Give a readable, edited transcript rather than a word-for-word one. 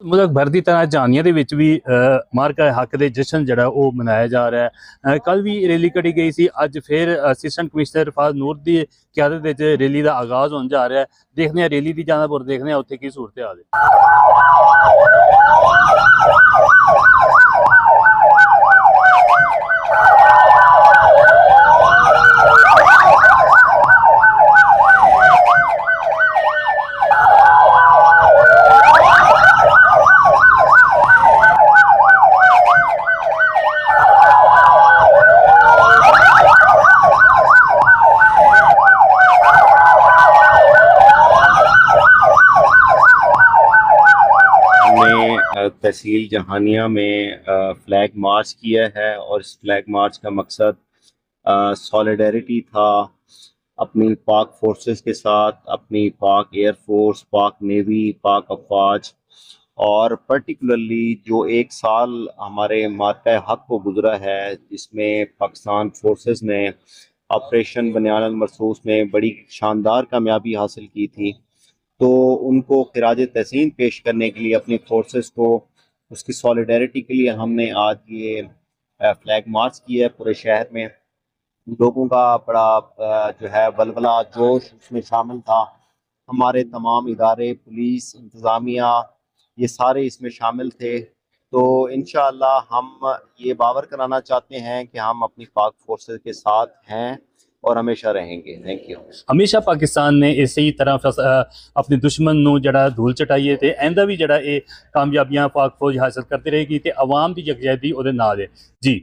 ਮੁਲਕ ਭਰ ਦੀ ਤਰ੍ਹਾਂ ਜਾਨੀਆਂ ਦੇ ਵਿੱਚ ਵੀ ਮਾਰਕਾ ਹੱਕ ਦੇ ਜਸ਼ਨ ਜਿਹੜਾ ਉਹ ਮਨਾਇਆ ਜਾ ਰਿਹਾ ਹੈ। ਕੱਲ ਵੀ ਰੈਲੀ ਕੱਢੀ ਗਈ ਸੀ, ਅੱਜ ਫਿਰ ਅਸਿਸਟੈਂਟ ਕਮਿਸ਼ਨਰ ਰਿਫਾਤ ਨੂਰ ਦੀ ਕਿਆਦਤ ਵਿੱਚ ਰੈਲੀ ਦਾ ਆਗਾਜ਼ ਹੋਣ ਜਾ ਰਿਹਾ ਹੈ। ਦੇਖਦੇ ਹਾਂ ਰੈਲੀ ਦੀ ਜਾਣਕਾਰੀ, ਦੇਖਦੇ ਹਾਂ ਉੱਥੇ ਕੀ ਸੂਰਤ ਹਾਲ ਹੈ। तहसील जहानिया में फ्लैग मार्च किया है और इस फ्लैग मार्च का मकसद सॉलिडरिटी था अपनी पाक फोर्सेस के साथ, अपनी पाक एयरफोर्स, पाक नेवी, पाक अफवाज और पर्टिकुलरली जो एक साल हमारे मार्का हक को गुजरा है जिसमें पाकिस्तान फोर्सेस ने ऑपरेशन बनियान अल मरसूस में बड़ी शानदार कामयाबी हासिल की थी, तो उनको खिराज तहसीन पेश करने के लिए अपनी फोर्सेस को उसकी सॉलिडरिटी के लिए हमने आज ये फ्लैग मार्च किया है। पूरे शहर में लोगों का बड़ा जो है वलवला जोश उसमें शामिल था। हमारे तमाम इदारे, पुलिस, इंतज़ामिया, ये सारे इसमें शामिल थे। तो इंशाअल्लाह हम ये बावर कराना चाहते हैं कि हम अपनी पाक फोर्सेस के साथ हैं और हमेशा रहेंगे। Thank you. हमेशा पाकिस्तान ने इसी तरह अपने दुश्मन नूं जड़ा धूल चटाई है, आइंदा भी जड़ा ये कामयाबियां पाक फौज हासिल करती रहेगी, तो आवाम की यकजहती उहदे नाल है जी।